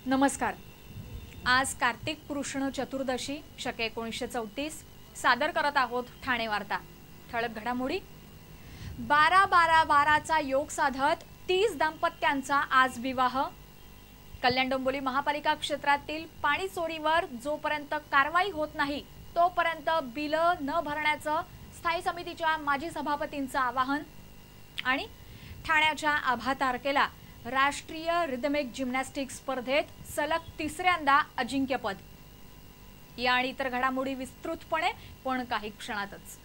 नमस्कार। आज कार्तिक कृष्ण चतुर्दशी शके 1934 सादर करत आहोत ठाणे वार्ता। ठळक घडामोडी। 12-12-12चा योग साधत 30 दाम्पत्यांचा आज विवाह। कल्याण डोंबिवली महापालिका क्षेत्रातील पाणी चोरीवर जोपर्यंत कारवाई होत नाही तोपर्यंत बिल न भरण्याचं स्थायी समितीच्या माजी सभापतींचं आवाहन। आणि ठाण्याच्या आभा तारकेला राष्ट्रीय रिदमिक जिम्नॅस्टिक्स स्पर्धेत सलग तिसऱ्यांदा अजिंक्यपद। या आणि इतर घडामोडी विस्तृतपणे पण काही क्षणातच।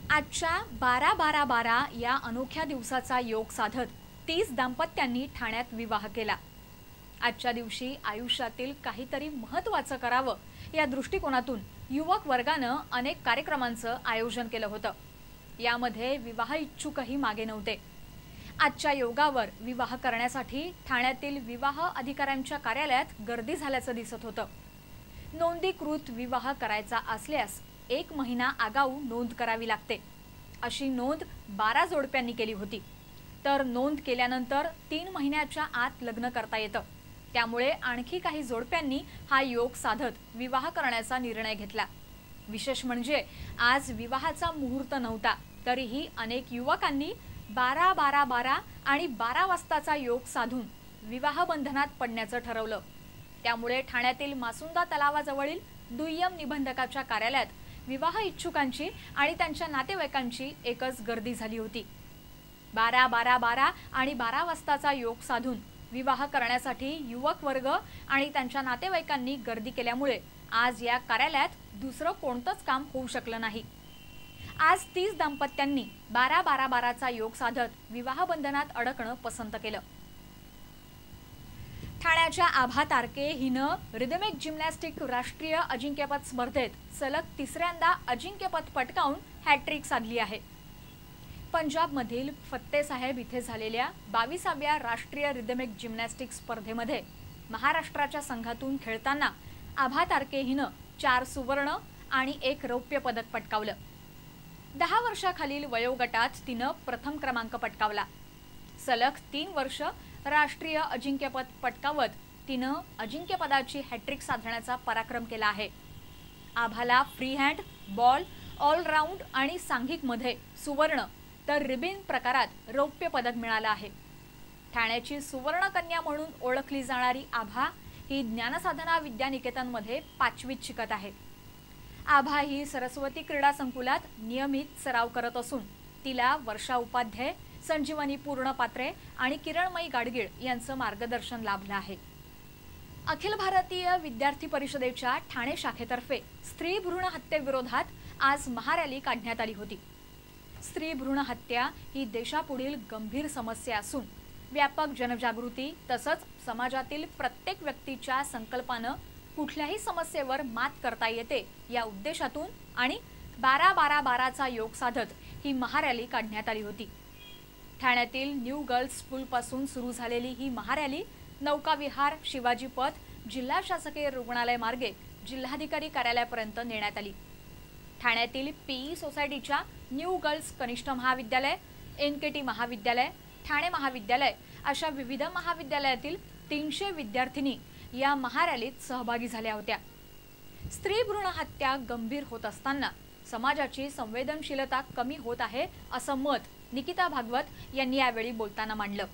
आजच्या 12-12-12 या अनोख्या दिवसाचा योग साधत 30 दाम्पत्यांनी ठाण्यात विवाह केला। आजच्या दिवशी आयुष्यातील काहीतरी महत्त्वाचं करावं या दृष्टिकोनातून युवक वर्गानं अनेक कार्यक्रमांचं आयोजन केलं होतं। यामध्ये विवाह इच्छुकही मागे नव्हते। आजच्या योगावर विवाह करण्यासाठी ठाण्यातील विवाह अधिकाऱ्यांच्या कार्यालयात गर्दी झाल्याचं दिसत होतं। नोंदीकृत विवाह करायचा असल्यास 1 महिना आगाऊ नोंद करावी लागते। अशी नोंद 12 जोडप्यांनी केली होती, तर नोंद केल्यानंतर 3 महिन्याच्या आत लग्न करता येतं। त्यामुळे आणखी काही जोडप्यांनी हा योग साधत विवाह करण्याचा निर्णय घेतला। विशेष म्हणजे आज विवाहाचा मुहूर्त नव्हता, तरीही अनेक युवकांनी 12-12-12 आणि 12 वाजताचा योग साधून विवाह बंधनात पडण्याचं ठरवलं। त्यामुळे ठाण्यातील मासुंदा तलावाजवळील दुय्यम निबंधकाच्या कार्यालयात विवाह इच्छुकांची आणि त्यांच्या नातेवाईकांची एकच गर्दी झाली होती। 12-12-12 आणि 12 वाजताचा योग साधून विवाह करण्यासाठी युवक वर्ग आणि त्यांच्या नातेवाईकांनी गर्दी केल्यामुळे आज या कार्यालयात दुसरं कोणतंच काम होऊ शकलं नाही। आज 30 दाम्पत्यांनी 12-12-12चा योग साधत विवाह बंधनात अडकणं पसंत केलं। ठाण्याच्या आभा तारके हिनं रिदमिक जिम्नॅस्टिक राष्ट्रीय अजिंक्यपद स्पर्धेत सलग तिसऱ्यांदा अजिंक्यपद पटकावून हॅट्रिक साधली आहे। पंजाबमधील फत्तेसाहेब इथे झालेल्या 22व्या राष्ट्रीय रिदमिक जिम्नॅस्टिक स्पर्धेमध्ये महाराष्ट्राच्या संघातून खेळताना आभा तारके हिनं 4 सुवर्ण आणि 1 रौप्य पदक पटकावलं। 10 वर्षाखालील वयोगटात तिनं प्रथम क्रमांक पटकावला। सलग 3 वर्ष राष्ट्रीय अजिंक्यपद पटकावत तिनं अजिंक्यपदाची हॅट्रिक साधण्याचा पराक्रम केला आहे। आभाला फ्री हँड, बॉल, ऑलराऊंड आणि सांघिकमध्ये सुवर्ण तर रिबिन प्रकारात रौप्य पदक मिळालं आहे। ठाण्याची सुवर्ण कन्या म्हणून ओळखली जाणारी आभा ही ज्ञानसाधना विद्यानिकेतनमध्ये 5वीत शिकत आहे। आभा ही सरस्वती क्रीडा संकुलात नियमित सराव करत असून तिला वर्षा उपाध्याय, संजीवनी पूर्णपात्रे आणि किरणमयी गाडगीळ यांचं मार्गदर्शन लाभलं आहे। अखिल भारतीय विद्यार्थी परिषदेच्या ठाणे शाखेतर्फे स्त्री भ्रूण हत्येविरोधात आज महारॅली काढण्यात आली होती। स्त्री भ्रूण हत्या ही देशापुढील गंभीर समस्या असून व्यापक जनजागृती तसंच समाजातील प्रत्येक व्यक्तीच्या संकल्पानं कुठल्याही समस्येवर मात करता येते या उद्देशातून आणि 12-12-12चा योग साधत ही महारॅली काढण्यात आली होती। ठाण्यातील न्यू गर्ल्स स्कूलपासून सुरू झालेली ही महारॅली नौकाविहार, शिवाजी पथ, जिल्हा शासकीय रुग्णालय मार्गे जिल्हाधिकारी कार्यालयापर्यंत नेण्यात आली। ठाण्यातील पीई सोसायटीच्या न्यू गर्ल्स कनिष्ठ महाविद्यालय, एनकेटी महाविद्यालय, ठाणे महाविद्यालय अशा विविध महाविद्यालयातील 300 विद्यार्थिनी या महारॅलीत सहभागी झाल्या होत्या। स्त्री भ्रूण हत्या गंभीर होत असताना समाजाची संवेदनशीलता कमी होत आहे असं मत निकिता भागवत यांनी यावेळी बोलताना मांडलं।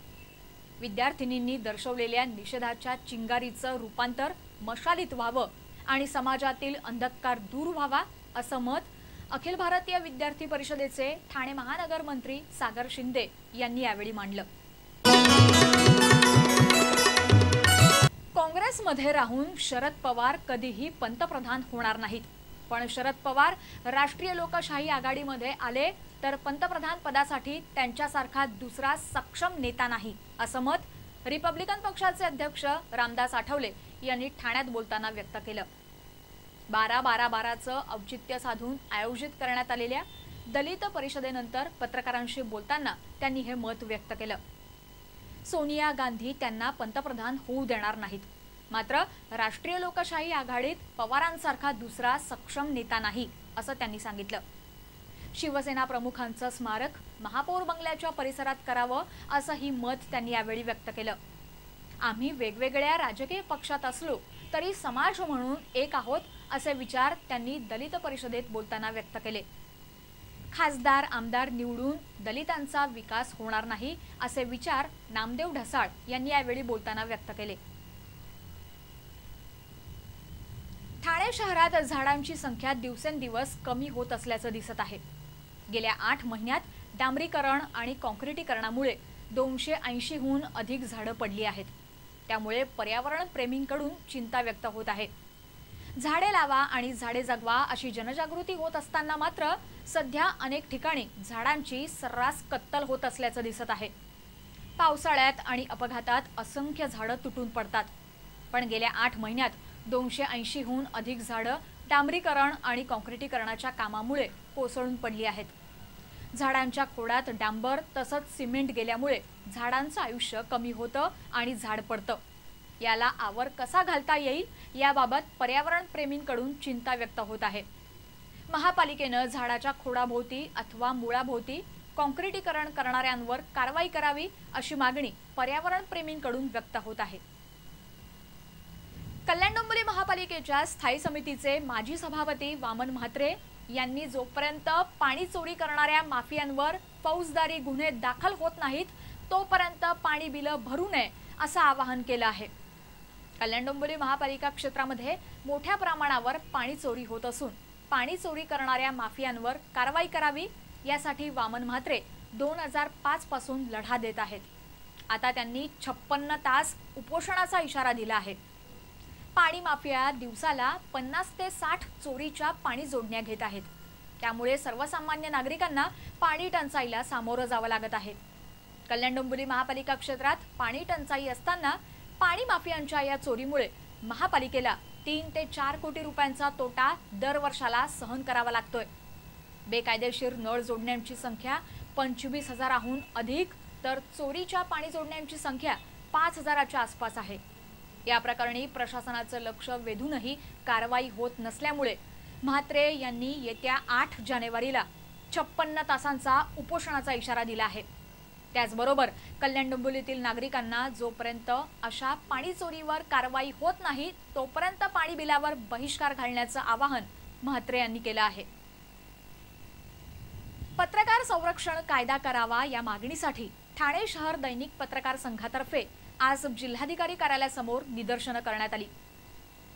विद्यार्थिनींनी दर्शवलेल्या निषेधाच्या चिंगारीचं रूपांतर मशालीत व्हावं आणि समाजातील अंधकार दूर व्हावा असं मत अखिल भारतीय विद्यार्थी परिषदेचे ठाणे महानगर मंत्री सागर शिंदे यांनी यावेळी मांडलं। काँग्रेसमध्ये राहून शरद पवार कधीही पंतप्रधान होणार नाहीत, पण शरद पवार राष्ट्रीय लोकशाही आघाडीमध्ये आले तर पंतप्रधान पदासाठी त्यांच्यासारखा दुसरा सक्षम नेता नाही असं मत रिपब्लिकन पक्षाचे अध्यक्ष रामदास आठवले यांनी ठाण्यात बोलताना व्यक्त केलं। 12-12-12चं औचित्य साधून आयोजित करण्यात आलेल्या दलित परिषदेनंतर पत्रकारांशी बोलताना त्यांनी हे मत व्यक्त केलं। सोनिया गांधी त्यांना पंतप्रधान होऊ देणार नाहीत, मात्र राष्ट्रीय लोकशाही आघाडीत पवारांसारखा दुसरा सक्षम नेता नाही असं त्यांनी सांगितलं। शिवसेना प्रमुखांचं स्मारक महापौर बंगल्याच्या परिसरात करावं असंही मत त्यांनी यावेळी व्यक्त केलं। आम्ही वेगवेगळ्या राजकीय पक्षात असलो तरी समाज म्हणून एक आहोत असे विचार त्यांनी दलित परिषदेत बोलताना व्यक्त केले। खासदार आमदार निवडून दलितांचा विकास होणार नाही असे विचार नामदेव ढसाळ यांनी यावेळी बोलताना व्यक्त केले। ठाणे शहरात झाडांची संख्या दिवसेंदिवस कमी होत असल्याचं दिसत आहे। गेल्या 8 महिन्यात डांबरीकरण आणि काँक्रिटीकरणामुळे 280 हून अधिक झाडं पडली आहेत। त्यामुळे पर्यावरण प्रेमींकडून चिंता व्यक्त होत आहे। झाडे लावा आणि झाडे जगवा अशी जनजागृती होत असताना मात्र सध्या अनेक ठिकाणी झाडांची सर्रास कत्तल होत असल्याचं दिसत आहे। पावसाळ्यात आणि अपघातात असंख्य झाडं तुटून पडतात, पण गेल्या 8 महिन्यात 280 हून अधिक झाडं डांबरीकरण आणि काँक्रिटीकरणाच्या कामामुळे कोसळून पडली आहेत। झाडांच्या खोडात डांबर तसंच सिमेंट गेल्यामुळे झाडांचं आयुष्य कमी होतं आणि झाड पडतं। याला आवर कसा घालता येईल याबाबत पर्यावरण प्रेमींकडून चिंता व्यक्त होत आहे। महापालिकेनं झाडाच्या खोडाभोवती अथवा मुळाभोवती काँक्रिटीकरण करणाऱ्यांवर कारवाई करावी अशी मागणी पर्यावरण प्रेमींकडून व्यक्त होत आहे। कल्याण डोंबिवली महापालिकेच्या स्थायी समितीचे माजी सभापती वामन म्हात्रे यांनी जोपर्यंत पाणी चोरी करणाऱ्या माफियांवर फौजदारी गुन्हे दाखल होत नाहीत तोपर्यंत पाणी बिल भरू नये असं आवाहन केलं आहे। कल्याण डोंबिवली महापालिका क्षेत्रामध्ये मोठ्या प्रमाणावर पाणी चोरी होत असून पाणी चोरी करणाऱ्या माफियांवर कारवाई करावी यासाठी वामन म्हात्रे 2005 पासून लढा देत आहेत। आता त्यांनी 56 तास उपोषणाचा इशारा दिला आहे। पाणी माफिया दिवसाला 50 ते 60 चोरीच्या पाणी जोडण्या घेत आहेत। त्यामुळे सर्वसामान्य नागरिकांना पाणी टंचाईला सामोरं जावं लागत आहे। कल्याण डोंबिवली महापालिका क्षेत्रात पाणी टंचाई असताना पाणी माफियांच्या या चोरीमुळे महापालिकेला 3 ते 4 कोटी रुपयांचा तोटा दरवर्षाला सहन करावा लागतोय। बेकायदेशीर नळ जोडण्यांची संख्या 25,000हून अधिक तर चोरीच्या पाणी जोडण्यांची संख्या 5,000च्या आसपास आहे। या प्रकरणी प्रशासनाचं लक्ष वेधूनही कारवाई होत नसल्यामुळे म्हात्रे यांनी येत्या 8 जानेवारीला 56 तासांचा उपोषणाचा इशारा दिला आहे। त्याचबरोबर कल्याण डोंबिवलीतील नागरिकांना जोपर्यंत अशा पाणी चोरीवर कारवाई होत नाही तोपर्यंत पाणी बिलावर बहिष्कार घालण्याचं आवाहन म्हात्रे यांनी केलं आहे। पत्रकार संरक्षण कायदा करावा या मागणीसाठी ठाणे शहर दैनिक पत्रकार संघातर्फे आज जिल्हाधिकारी कार्यालयासमोर निदर्शनं करण्यात आली।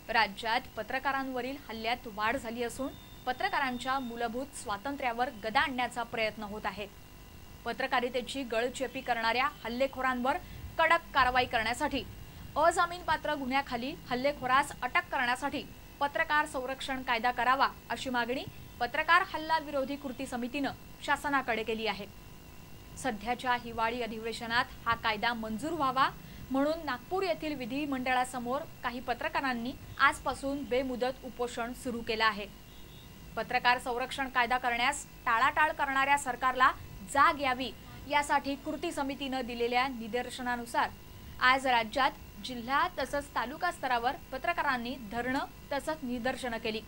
राज्यात पत्रकारांवरील हल्ल्यात वाढ झाली असून पत्रकारांच्या मूलभूत स्वातंत्र्यावर गदा आणण्याचा प्रयत्न होत आहे। पत्रकारितेची गळचेपी करणाऱ्या हल्लेखोरांवर कडक कारवाई करण्यासाठी अजामीनपात्र गुन्ह्याखाली हल्लेखोरास अटक करण्यासाठी पत्रकार संरक्षण कायदा करावा अशी मागणी पत्रकार हल्ला विरोधी कृती समितीनं शासनाकडे केली आहे। सध्याच्या हिवाळी अधिवेशनात हा कायदा मंजूर व्हावा म्हणून नागपूर येथील विधिमंडळासमोर काही पत्रकारांनी आजपासून बेमुदत उपोषण सुरू केलं आहे। पत्रकार संरक्षण कायदा करण्यास टाळाटाळ करणाऱ्या सरकारला जाग यावी यासाठी कृती समितीनं दिलेल्या निदर्शनानुसार आज राज्यात जिल्हा तसंच तालुका स्तरावर पत्रकारांनी धरणं तसंच निदर्शनं केली।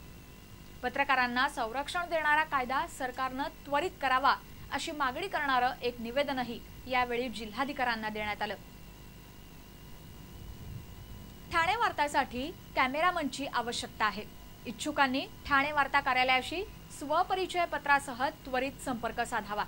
पत्रकारांना संरक्षण देणारा कायदा सरकारनं त्वरित करावा अशी मागणी करणारं एक निवेदनही यावेळी जिल्हाधिकाऱ्यांना देण्यात आलं। ठाणे वार्तासाठी कॅमेरामनची आवश्यकता आहे। इच्छुकांनी ठाणे वार्ता कार्यालयाशी स्वपरिचय पत्रासह त्वरित संपर्क साधावा।